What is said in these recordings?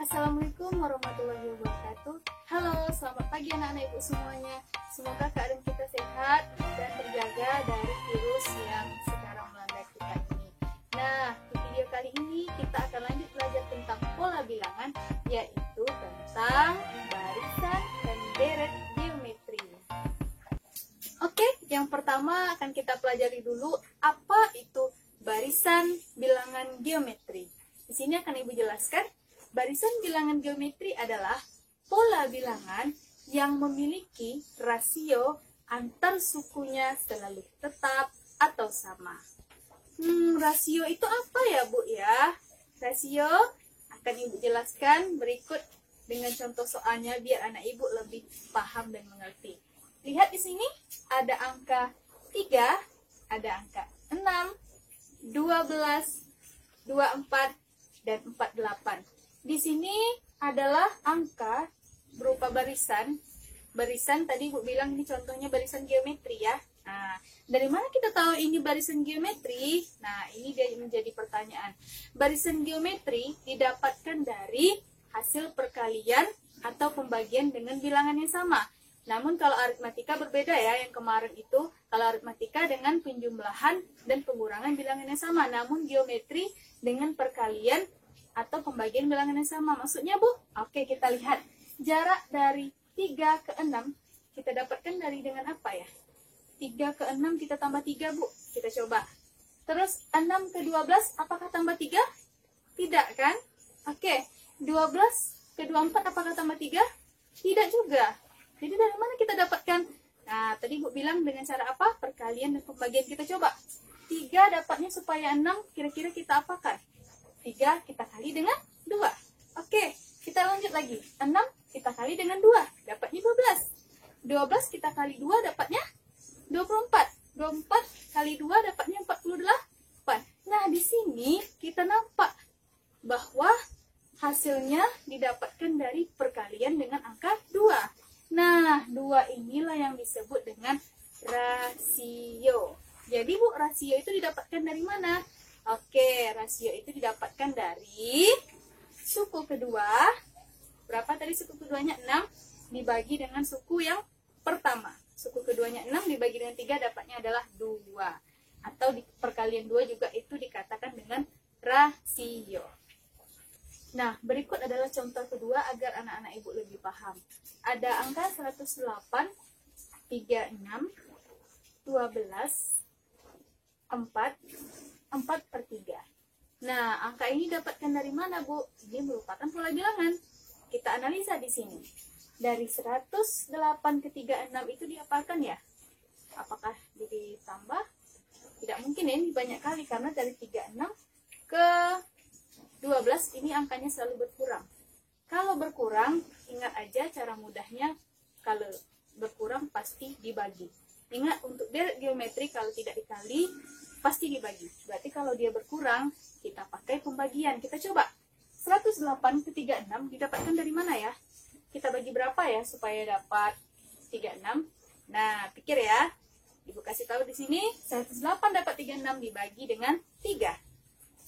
Assalamualaikum warahmatullahi wabarakatuh. Halo, selamat pagi anak-anak ibu semuanya. Semoga keadaan kita sehat dan terjaga dari virus yang sekarang melanda kita ini. Nah, di video kali ini kita akan lanjut belajar tentang pola bilangan, yaitu tentang barisan dan deret geometri. Oke, yang pertama akan kita pelajari dulu apa itu barisan bilangan geometri. Di sini akan ibu jelaskan. Barisan bilangan geometri adalah pola bilangan yang memiliki rasio antar sukunya selalu tetap atau sama. Rasio itu apa ya, Bu ya? Rasio akan ibu jelaskan berikut dengan contoh soalnya biar anak ibu lebih paham dan mengerti. Lihat di sini ada angka 3, ada angka 6, 12, 24, dan 48. Di sini adalah angka berupa barisan. Barisan tadi Bu bilang ini contohnya barisan geometri ya. Nah, dari mana kita tahu ini barisan geometri? Nah, ini dia menjadi pertanyaan. Barisan geometri didapatkan dari hasil perkalian atau pembagian dengan bilangan yang sama. Namun kalau aritmatika berbeda ya, yang kemarin itu kalau aritmatika dengan penjumlahan dan pengurangan bilangan yang sama. Namun geometri dengan perkalian atau pembagian bilangan yang sama. Maksudnya Bu? Oke, kita lihat. Jarak dari 3 ke 6 kita dapatkan dari dengan apa ya? 3 ke 6 kita tambah 3 Bu. Kita coba. Terus 6 ke 12 apakah tambah 3? Tidak kan? Oke. 12 ke 24 apakah tambah 3? Tidak juga. Jadi dari mana kita dapatkan? Nah, tadi Bu bilang dengan cara apa? Perkalian dan pembagian. Kita coba. 3 dapatnya supaya 6, kira-kira kita apakan? 3 kita kali dengan 2. Oke, kita lanjut lagi. 6 kita kali dengan 2, dapatnya 12. 12 kita kali 2 dapatnya 24. 24 kali 2 dapatnya 48. Nah, di sini kita nampak bahwa hasilnya didapatkan dari perkalian dengan angka 2. Nah, 2 inilah yang disebut dengan rasio. Jadi Bu, rasio itu didapatkan dari mana? Oke, rasio itu didapatkan dari suku kedua. Berapa tadi suku keduanya? 6 dibagi dengan suku yang pertama. Suku keduanya 6 dibagi dengan 3 dapatnya adalah 2. Atau di perkalian 2 juga itu dikatakan dengan rasio. Nah, berikut adalah contoh kedua agar anak-anak ibu lebih paham. Ada angka 108, 36, 12, 4, 4/3. Nah, angka ini dapatkan dari mana, Bu? Ini merupakan pola bilangan. Kita analisa di sini. Dari 108 ke 36 itu diapakan ya? Apakah ditambah? Tidak mungkin ya, ini banyak kali karena dari 36 ke 12 ini angkanya selalu berkurang. Kalau berkurang, ingat aja cara mudahnya, kalau berkurang pasti dibagi. Ingat untuk deret geometri kalau tidak dikali pasti dibagi. Berarti kalau dia berkurang, kita pakai pembagian. Kita coba. 108 ke 36 didapatkan dari mana ya? Kita bagi berapa ya supaya dapat 36? Nah, pikir ya. Ibu kasih tahu di sini, 108 dapat 36 dibagi dengan 3.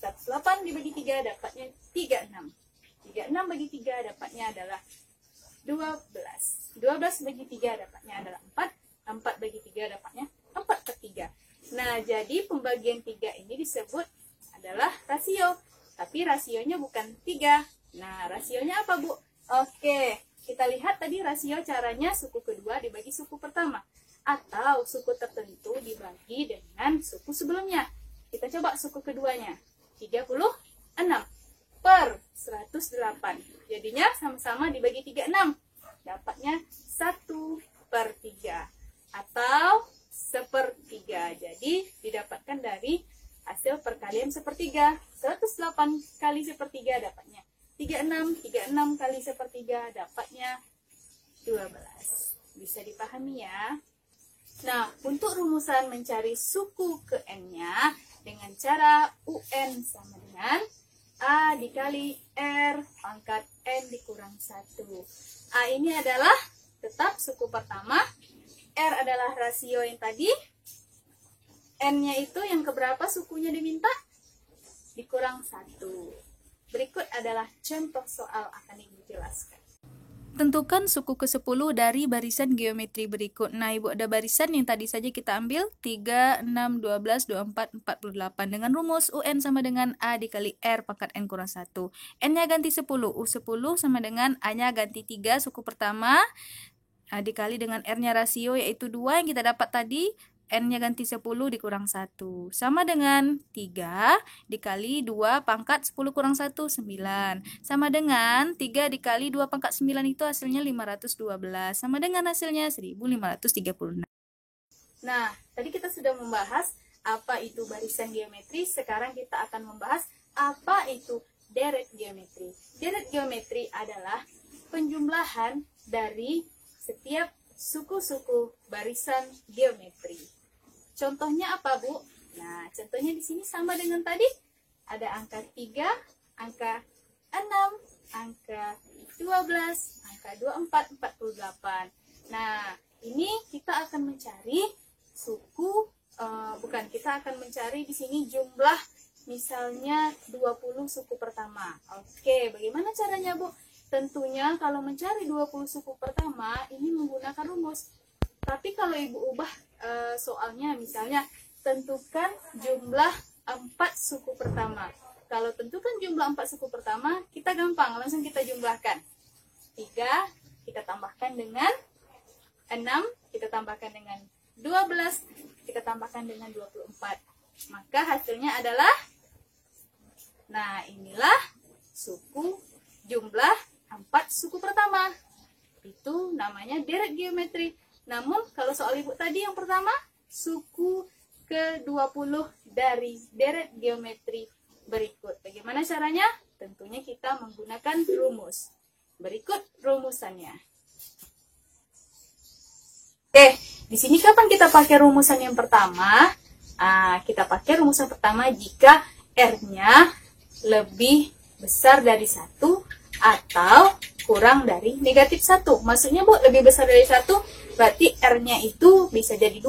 108 dibagi 3 dapatnya 36. 36 bagi 3 dapatnya adalah 12. 12 bagi 3 dapatnya adalah 4. 4 bagi 3 dapatnya 4/3. Nah, jadi pembagian 3 ini disebut adalah rasio. Tapi rasionya bukan 3. Nah, rasionya apa, Bu? Oke, kita lihat tadi rasio caranya suku kedua dibagi suku pertama. Atau suku tertentu dibagi dengan suku sebelumnya. Kita coba suku keduanya. 36 per 108. Jadinya sama-sama dibagi 36. Dapatnya 1/3. Atau 1/3. Jadi didapatkan dari hasil perkalian 1/3. 108 kali 1/3 dapatnya 36. 36 kali 1/3 dapatnya 12. Bisa dipahami ya? Nah, untuk rumusan mencari suku ke n-nya dengan cara UN sama dengan A dikali R pangkat N dikurang 1. A ini adalah tetap suku pertama. R adalah rasio yang tadi. N-nya itu yang keberapa sukunya diminta? Dikurang 1. Berikut adalah contoh soal akan Ibu jelaskan. Tentukan suku ke-10 dari barisan geometri berikut. Nah, Ibu ada barisan yang tadi saja kita ambil 3, 6, 12, 24, 48 dengan rumus UN sama dengan A dikali R pangkat N kurang 1. N-nya ganti 10, U10 sama dengan A-nya ganti 3 suku pertama dikali dengan R-nya rasio yaitu 2 yang kita dapat tadi. N-nya ganti 10 dikurang 1 sama dengan 3 dikali 2 pangkat 10 kurang 1, 9 sama dengan 3 dikali 2 pangkat 9 itu hasilnya 512 sama dengan hasilnya 1536. Nah, tadi kita sudah membahas apa itu barisan geometri. Sekarang kita akan membahas apa itu deret geometri. Deret geometri adalah penjumlahan dari setiap suku-suku barisan geometri. Contohnya apa, Bu? Nah, contohnya di sini sama dengan tadi. Ada angka 3, angka 6, angka 12, angka 24, 48. Nah, ini kita akan mencari suku, kita akan mencari di sini jumlah misalnya 20 suku pertama. Oke, bagaimana caranya, Bu? Tentunya kalau mencari 20 suku pertama, ini menggunakan rumus. Tapi kalau Ibu ubah soalnya, misalnya tentukan jumlah 4 suku pertama. Kalau tentukan jumlah 4 suku pertama, kita gampang, langsung kita jumlahkan. 3, kita tambahkan dengan 6, kita tambahkan dengan 12, kita tambahkan dengan 24. Maka hasilnya adalah, nah inilah suku jumlah 4 suku pertama. Itu namanya deret geometri. Namun kalau soal Ibu tadi yang pertama, suku ke-20 dari deret geometri berikut. Bagaimana caranya? Tentunya kita menggunakan rumus. Berikut rumusannya. Oke, di sini kapan kita pakai rumusan yang pertama? Kita pakai rumusan pertama jika R-nya lebih besar dari 1 atau kurang dari negatif 1. Maksudnya, Bu, lebih besar dari 1 berarti R-nya itu bisa jadi 2,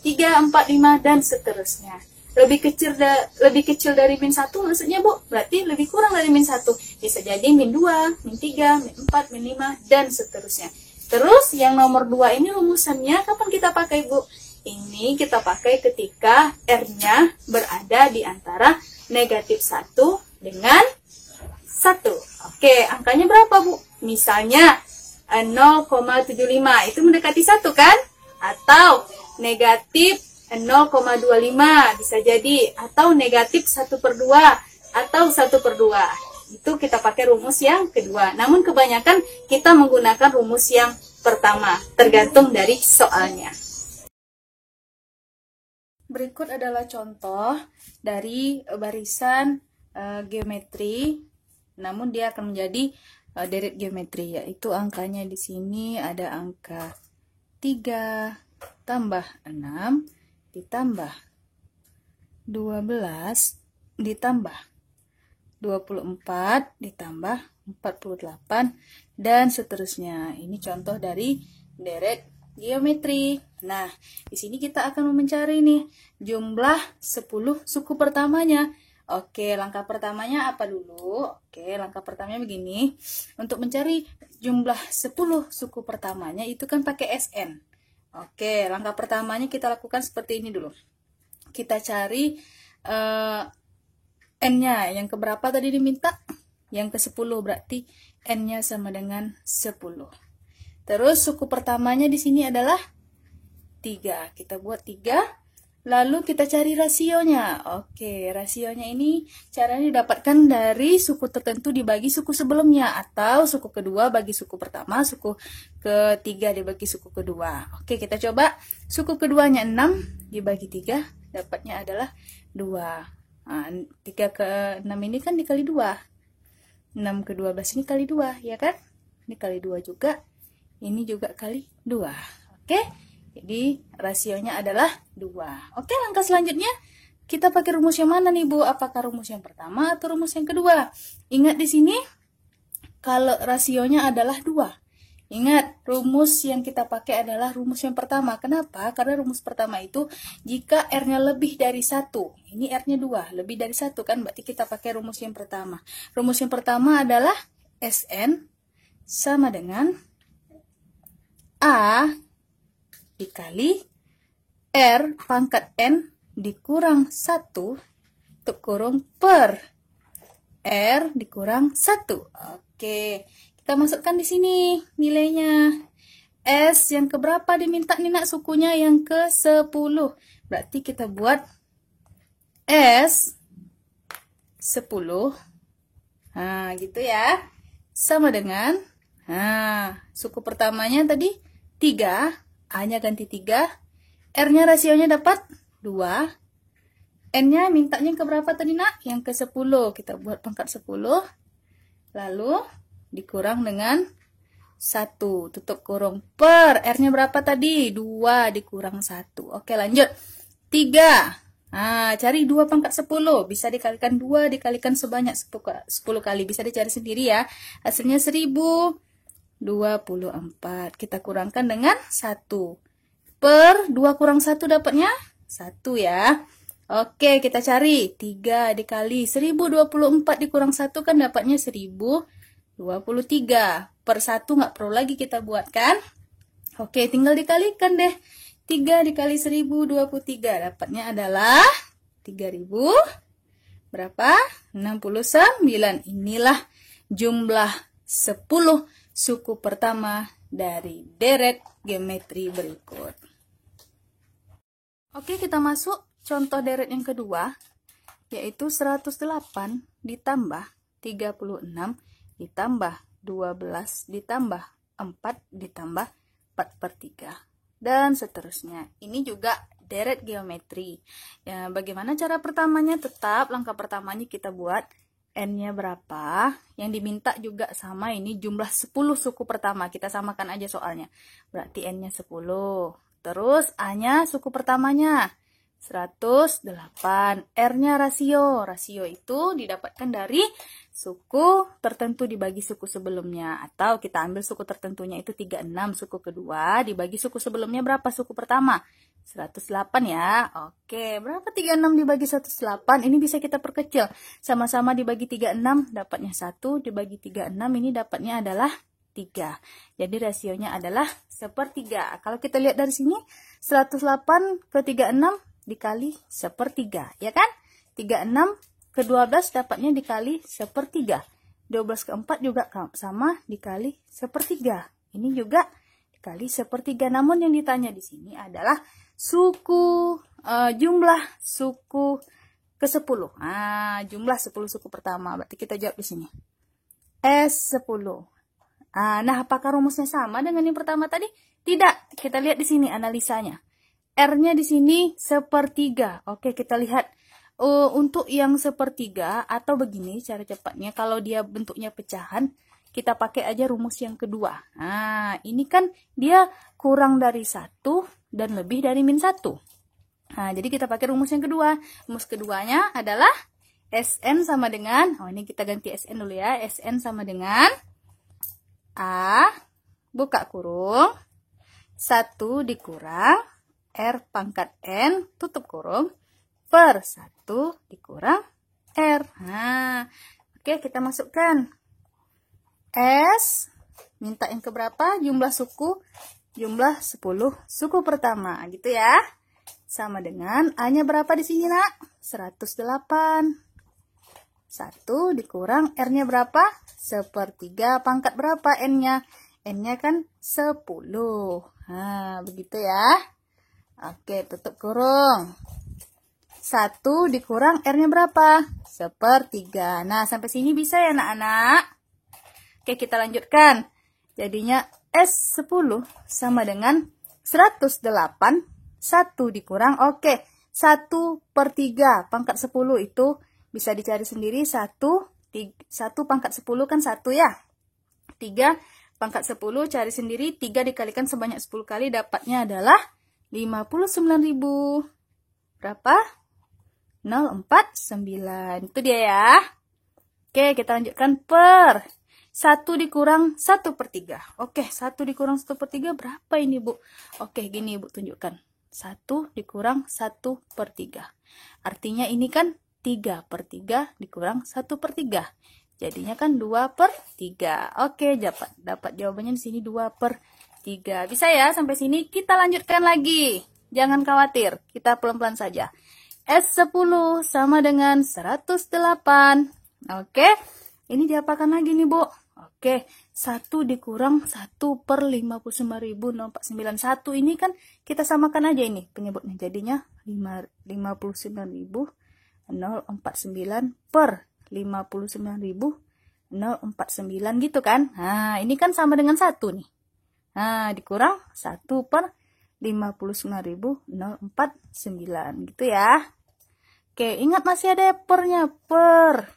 3, 4, 5, dan seterusnya. Lebih kecil dari min 1 maksudnya, Bu, berarti lebih kurang dari min 1. Bisa jadi min 2, min 3, min 4, min 5, dan seterusnya. Terus yang nomor 2 ini rumusannya kapan kita pakai, Bu? Ini kita pakai ketika R-nya berada di antara negatif 1 dengan 1. Oke, angkanya berapa, Bu? Misalnya 0,75, itu mendekati 1 kan? Atau negatif 0,25 bisa jadi, atau negatif 1/2 atau 1/2. Itu kita pakai rumus yang kedua. Namun kebanyakan kita menggunakan rumus yang pertama, tergantung dari soalnya. Berikut adalah contoh dari barisan geometri, namun dia akan menjadi deret geometri, yaitu angkanya di sini ada angka 3 tambah 6 ditambah 12 ditambah 24 ditambah 48 dan seterusnya. Ini contoh dari deret geometri. Nah, di sini kita akan mencari nih jumlah 10 suku pertamanya. Oke, langkah pertamanya apa dulu? Oke, langkah pertamanya begini. Untuk mencari jumlah 10 suku pertamanya itu kan pakai SN. Oke, langkah pertamanya kita lakukan seperti ini dulu. Kita cari N-nya. Yang keberapa tadi diminta? Yang ke-10, berarti N-nya sama dengan 10. Terus suku pertamanya di sini adalah 3. Kita buat 3. Lalu kita cari rasionya. Oke, rasionya ini caranya didapatkan dari suku tertentu dibagi suku sebelumnya, atau suku kedua bagi suku pertama, suku ketiga dibagi suku kedua. Oke, kita coba. Suku keduanya 6 dibagi 3, dapatnya adalah 2. Nah, 3 ke 6 ini kan dikali 2. 6 ke 12 ini kali 2, ya kan? Ini kali 2 juga. Ini juga kali 2. Oke? Jadi rasionya adalah 2. Oke, langkah selanjutnya kita pakai rumus yang mana nih, Bu? Apakah rumus yang pertama atau rumus yang kedua? Ingat di sini kalau rasionya adalah 2. Ingat, rumus yang kita pakai adalah rumus yang pertama. Kenapa? Karena rumus pertama itu jika R-nya lebih dari 1. Ini R-nya 2, lebih dari 1 kan? Berarti kita pakai rumus yang pertama. Rumus yang pertama adalah Sn sama dengan A dikali R pangkat N dikurang 1 tutup kurung per R dikurang 1. Oke. Kita masukkan di sini nilainya. S yang keberapa diminta nih nak? Sukunya yang ke-10. Berarti kita buat S 10. Nah, gitu ya. Sama dengan, suku pertamanya tadi 3. A-nya ganti 3. R-nya rasionya dapat 2. N-nya mintanya yang keberapa tadi nak? Yang ke-10. Kita buat pangkat 10. Lalu dikurang dengan 1, tutup kurung, per R-nya berapa tadi? 2 dikurang 1. Oke, lanjut. 3. Nah, cari 2 pangkat 10. Bisa dikalikan 2, dikalikan sebanyak 10 kali. Bisa dicari sendiri ya. Hasilnya 1024. Kita kurangkan dengan 1. Per 2 kurang 1 dapatnya 1 ya. Oke, kita cari. 3 dikali 1024 dikurang 1 kan dapatnya 1023. Per 1 nggak perlu lagi kita buatkan. Oke, tinggal dikalikan deh. 3 dikali 1023 dapatnya adalah 3000 berapa? 69. Inilah jumlah 10 suku pertama dari deret geometri berikut. Oke, kita masuk contoh deret yang kedua, yaitu 108 ditambah 36 ditambah 12 ditambah 4 ditambah 4/3 dan seterusnya. Ini juga deret geometri. Ya, bagaimana cara pertamanya? Tetap langkah pertamanya kita buat N-nya berapa. Yang diminta juga sama, ini jumlah 10 suku pertama. Kita samakan aja soalnya. Berarti N-nya 10. Terus A-nya suku pertamanya 108. R-nya rasio. Rasio itu didapatkan dari suku tertentu dibagi suku sebelumnya. Atau kita ambil suku tertentunya itu 36. Suku kedua dibagi suku sebelumnya berapa? Suku pertama 108 ya. Oke, berapa 36 dibagi 108? Ini bisa kita perkecil. Sama-sama dibagi 36 dapatnya 1. Dibagi 36 ini dapatnya adalah 3. Jadi rasionya adalah 1/3. Kalau kita lihat dari sini 108 ke 36 dikali 1/3, ya kan? 36 ke 12 dapatnya dikali 1/3. 12 ke 4 juga sama dikali 1/3. Ini juga dikali 1/3. Namun yang ditanya di sini adalah suku jumlah suku ke-10. Nah, jumlah 10 suku pertama. Berarti kita jawab di sini. S10. Nah, apakah rumusnya sama dengan yang pertama tadi? Tidak. Kita lihat di sini analisanya. R-nya di sini 1/3. Oke, kita lihat. Untuk yang 1/3 atau begini cara cepatnya, kalau dia bentuknya pecahan, kita pakai aja rumus yang kedua. Nah, ini kan dia kurang dari 1 dan lebih dari -1. Nah, jadi kita pakai rumus yang kedua. Rumus keduanya adalah Sn sama dengan, ini kita ganti Sn dulu ya. Sn sama dengan A, buka kurung, 1 dikurang R pangkat N, tutup kurung, per 1 dikurang R. Nah, oke, kita masukkan. S, minta yang keberapa? Jumlah suku, jumlah 10 suku pertama, gitu ya. Sama dengan A-nya berapa di sini, nak? 108. 1 dikurang R-nya berapa? 1/3. Pangkat berapa N-nya? N-nya kan 10. Nah, begitu ya. Oke, tutup kurung. 1 dikurang R-nya berapa? 1/3. Nah, sampai sini bisa ya anak-anak? Oke, kita lanjutkan. Jadinya S10 sama dengan 108. 1 dikurang, oke, 1/3. Pangkat 10 itu bisa dicari sendiri. 1 pangkat 10 kan 1 ya. 3 pangkat 10 cari sendiri. 3 dikalikan sebanyak 10 kali dapatnya adalah 59.000. Berapa? 049. Itu dia ya. Oke, kita lanjutkan per. 1 dikurang 1/3. Oke, 1 dikurang 1/3 berapa ini, Bu? Oke, gini Ibu tunjukkan. 1 dikurang 1/3. Artinya ini kan 3/3 dikurang 1/3. Jadinya kan 2/3. Oke, dapat jawabannya di sini 2/3. Bisa ya sampai sini? Kita lanjutkan lagi. Jangan khawatir, kita pelan-pelan saja. S10 sama dengan 108. Oke, ini diapakan lagi nih, Bu? Oke, 1 dikurang 1/59.049. 1 ini kan kita samakan aja ini penyebutnya. Jadinya 59.049 per 59.049 gitu kan. Nah, ini kan sama dengan 1 nih. Nah, dikurang 1 per 59.049 gitu ya. Oke, ingat masih ada pernya, per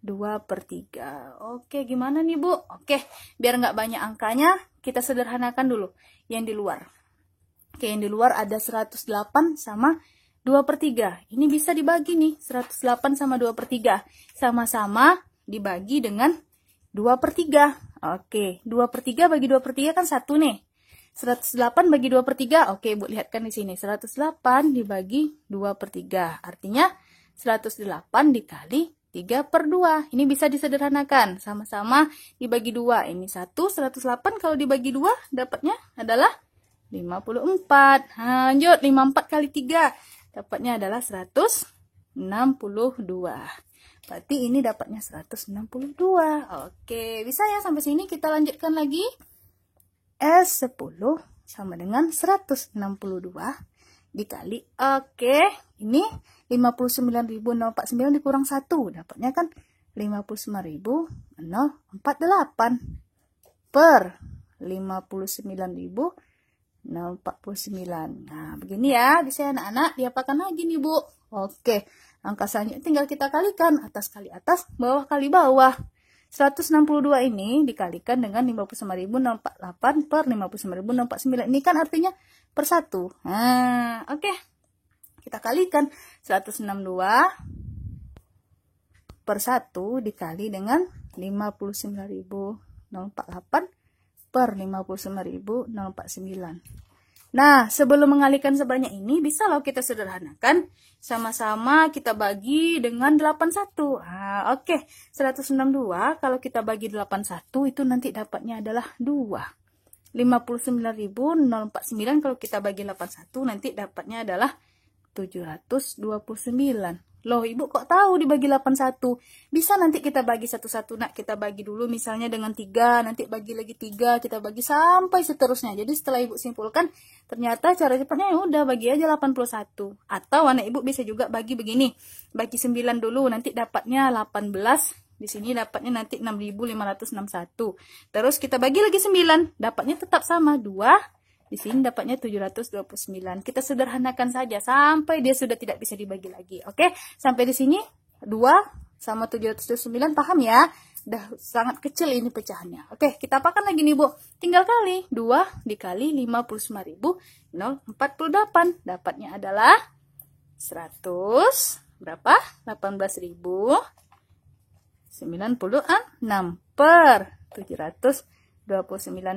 2/3. Oke, gimana nih, Bu? Oke, biar nggak banyak angkanya, kita sederhanakan dulu yang di luar. Oke, yang di luar ada 108 sama 2/3. Ini bisa dibagi nih, 108 sama 2/3. Sama-sama dibagi dengan 2/3. Oke, 2/3 bagi 2/3 kan 1 nih. 108 bagi 2/3. Oke, Bu lihatkan di sini. 108 dibagi 2/3. Artinya 108 dikali 3/2. Ini bisa disederhanakan. Sama-sama dibagi 2. Ini 108 kalau dibagi 2 dapatnya adalah 54. Lanjut, 54 kali 3 dapatnya adalah 162. Berarti ini dapatnya 162. Oke, bisa ya sampai sini. Kita lanjutkan lagi. S10 sama dengan 162 dikali. Oke, ini 59.049 dikurang 1. Dapatnya kan 59.048 per 59.049. Nah, begini ya. Bisa anak-anak diapakan lagi nih, Bu? Oke, angka selanjutnya tinggal kita kalikan. Atas kali atas, bawah kali bawah. 162 ini dikalikan dengan 59.048 per 59.049. Ini kan artinya per 1. Nah, oke. Kita kalikan 162 per 1 dikali dengan 59.048 per 59.049. Nah, sebelum mengalikan sebanyak ini, bisa loh kita sederhanakan. Sama-sama kita bagi dengan 81. Nah, oke. 162 kalau kita bagi 81 itu nanti dapatnya adalah 2. 59.049 kalau kita bagi 81 nanti dapatnya adalah 729. Loh, Ibu kok tahu dibagi 81? Bisa nanti kita bagi satu-satu, nak. Kita bagi dulu misalnya dengan 3, nanti bagi lagi 3, kita bagi sampai seterusnya. Jadi setelah Ibu simpulkan, ternyata cara cepatnya ya udah bagi aja 81. Atau anak Ibu bisa juga bagi begini. Bagi 9 dulu, nanti dapatnya 18. Di sini dapatnya nanti 6.561. Terus kita bagi lagi 9, dapatnya tetap sama 2. Di sini dapatnya 729. Kita sederhanakan saja sampai dia sudah tidak bisa dibagi lagi. Oke, sampai di sini 2 sama 729, paham ya? Udah sangat kecil ini pecahannya. Oke, kita apakan lagi nih, Bu? Tinggal kali. 2 dikali 59.048. Dapatnya adalah 100 berapa? 18.096 per 729.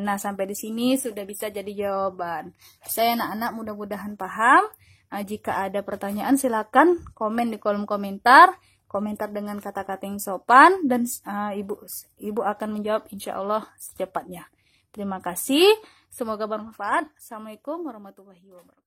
Nah, sampai di sini sudah bisa jadi jawaban. Saya anak-anak mudah-mudahan paham. Jika ada pertanyaan silakan komen di kolom komentar. Komentar dengan kata-kata yang sopan dan ibu akan menjawab insya Allah secepatnya. Terima kasih. Semoga bermanfaat. Assalamualaikum warahmatullahi wabarakatuh.